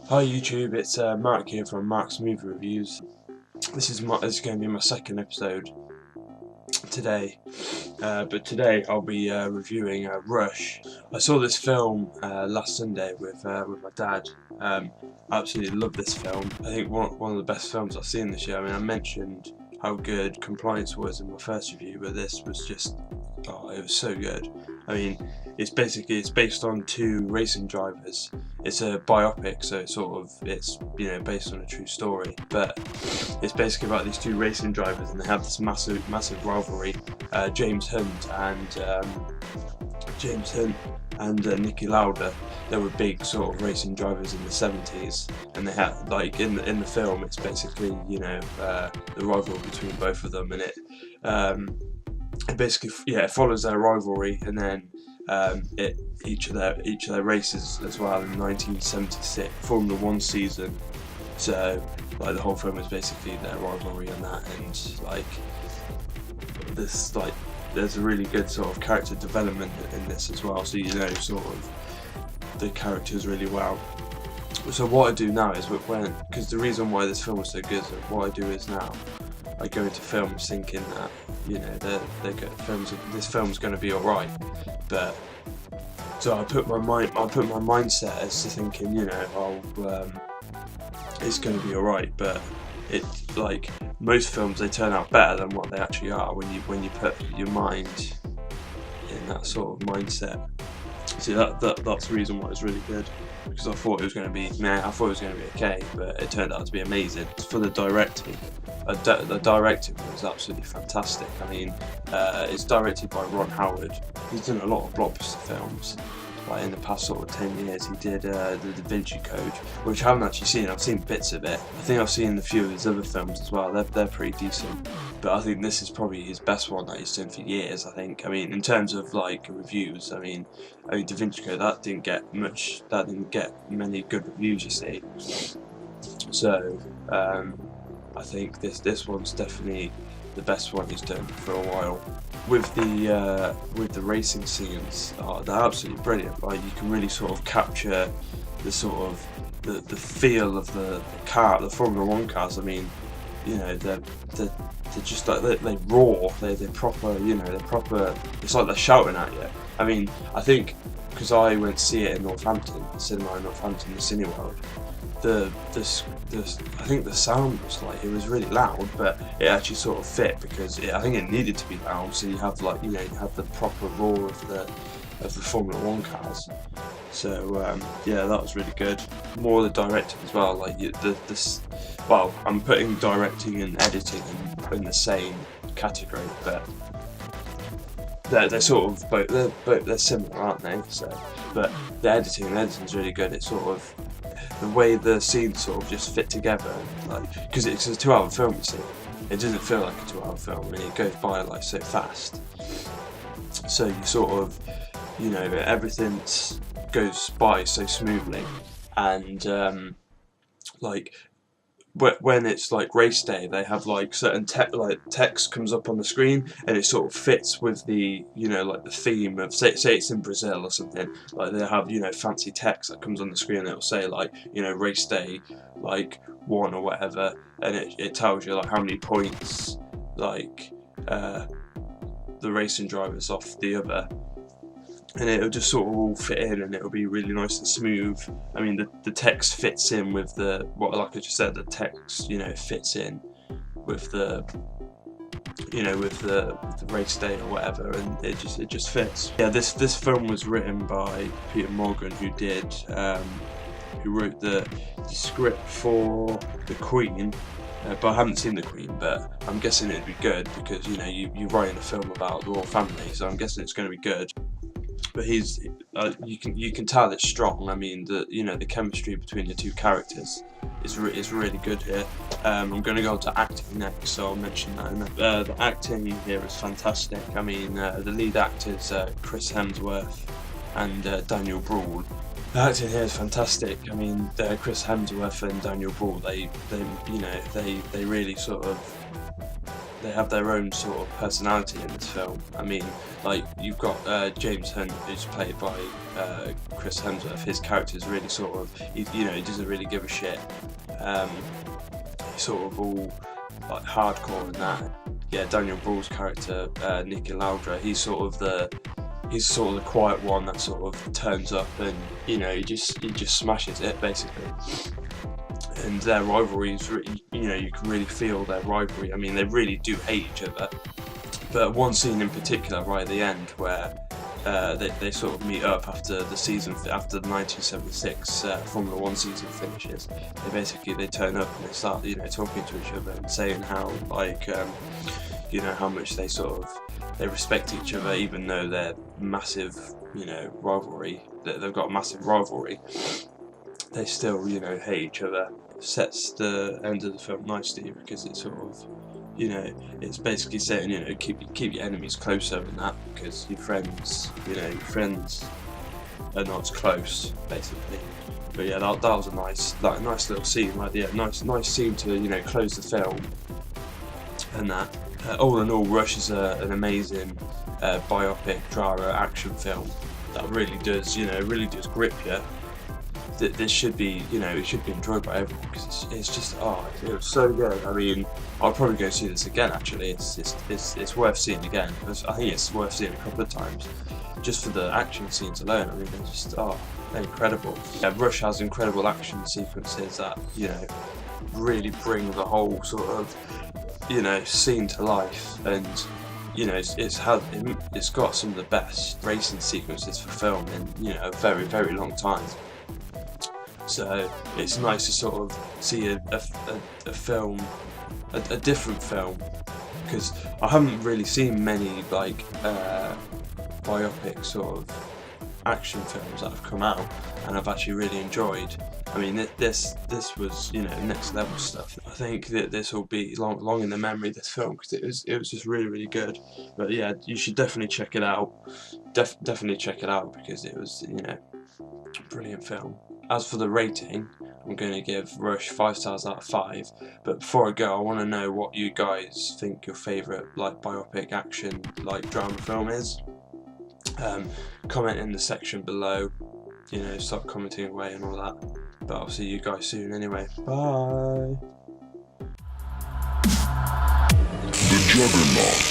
Hi YouTube, it's Mark here from Mark's Movie Reviews. This is going to be my second episode today, but today I'll be reviewing Rush. I saw this film last Sunday with my dad. Absolutely love this film. I think one of the best films I've seen this year. I mean, I mentioned how good Compliance was in my first review, but this was just, oh, it was so good. I mean, it's based on two racing drivers. It's a biopic, so it's based on a true story. But it's basically about these two racing drivers, and they have this massive rivalry. James Hunt and Nicky Lauda. They were big sort of racing drivers in the 70s, and they had, like, in the film, it's basically the rivalry between both of them, and it basically it follows their rivalry, and then each of their races as well in 1976 Formula 1 season. So like the whole film is basically their rivalry and that, and there's a really good sort of character development in this as well, so sort of the characters really well. So what I do now is, because the reason why this film was so good, so what I do is now I go into films thinking that this film's going to be alright, but so I put my mindset as to thinking it's going to be alright, but like most films, they turn out better than what they actually are when you put your mind in that sort of mindset. See, that's the reason why it's really good, because I thought it was going to be okay, but it turned out to be amazing. For the directing, the directing was absolutely fantastic. I mean, it's directed by Ron Howard. He's done a lot of blockbuster films. Like in the past sort of 10 years, he did the Da Vinci Code, which I haven't actually seen. I've seen bits of it. I think I've seen a few of his other films as well. They're pretty decent, but I think this is probably his best one that he's done for years. I think. I mean, in terms of like reviews, I mean, Da Vinci Code, that didn't get many good reviews, you see. So I think this one's definitely the best one he's done for a while. With the racing scenes, they're absolutely brilliant. Like, you can really sort of capture the sort of the feel of the Formula 1 cars. I mean, they're just like they roar. They're proper. They're proper. It's like they're shouting at you. I mean, I think because I went to see it in Northampton, the cinema in Northampton, the Cineworld. I think the sound was like, it was really loud, but it actually sort of fit, because I think it needed to be loud, so you have you have the proper roar of the Formula 1 cars. So yeah, that was really good. More of the directing as well, like well, I'm putting directing and editing in the same category, but they're sort of they're similar, aren't they? So, but the editing's really good. It's sort of the way the scenes sort of just fit together, like, because it's a 2-hour film, you see. It doesn't feel like a 2-hour film, and it goes by like so fast. So you sort of, everything goes by so smoothly, and like when it's like race day, they have like certain text comes up on the screen, and it sort of fits with the like the theme of say it's in Brazil or something. Like they have fancy text that comes on the screen, and it'll say like race day like 1 or whatever, and it tells you like how many points like the racing drivers off the other. And it'll just sort of all fit in, and it'll be really nice and smooth. I mean, the text fits in with like I just said, the text, fits in with the race day or whatever, and it just fits. Yeah, this film was written by Peter Morgan, who wrote the script for The Queen. But I haven't seen The Queen, but I'm guessing it'd be good, because you're writing a film about the royal family, so I'm guessing it's going to be good. But you can tell it's strong. I mean, the chemistry between the two characters is really good here. I'm going to go on to acting next, so I'll mention that. The acting here is fantastic. I mean, the lead actors Chris Hemsworth and Daniel Bruhl. The acting here is fantastic. I mean, Chris Hemsworth and Daniel Bruhl, they really sort of they have their own sort of personality in this film. I mean, like you've got James Hunt, who's played by Chris Hemsworth. His character is really sort of, he doesn't really give a shit. He's sort of all like hardcore and that. Yeah, Daniel Bruhl's character, Nicky Laudra, he's sort of the quiet one that sort of turns up and he just smashes it basically. And their rivalry is really, you can really feel their rivalry. I mean, they really do hate each other. But one scene in particular, right at the end, where they sort of meet up after the 1976 Formula 1 season finishes. They turn up and they start, talking to each other and saying how, like, how much they respect each other, even though they're massive, rivalry. They've got a massive rivalry. They still, hate each other. Sets the end of the film nicely because it's sort of, it's basically saying, keep your enemies closer than that, because your friends are not as close, basically. But yeah, that was a nice little scene, like nice scene to close the film. And that, all in all, Rush is an amazing biopic drama action film that really does grip you. This should be, it should be enjoyed by everyone, because it's just, it was so good. I mean, I'll probably go see this again. Actually, it's worth seeing again. I think it's worth seeing a couple of times, just for the action scenes alone. I mean, they're just, they're incredible. Yeah, Rush has incredible action sequences that really bring the whole sort of scene to life, and it's got some of the best racing sequences for film in a very, very long time. So it's nice to sort of see a film, a different film, because I haven't really seen many like biopic sort of action films that have come out and I've actually really enjoyed. I mean, this was next level stuff. I think that this will be long in the memory, this film, because it was just really, really good. But yeah, you should definitely check it out. Definitely check it out, because it was a brilliant film. As for the rating, I'm going to give Rush 5 stars out of 5. But before I go, I want to know what you guys think your favourite like biopic action like drama film is. Comment in the section below. Stop commenting away and all that. But I'll see you guys soon anyway. Bye. The Juggernaut.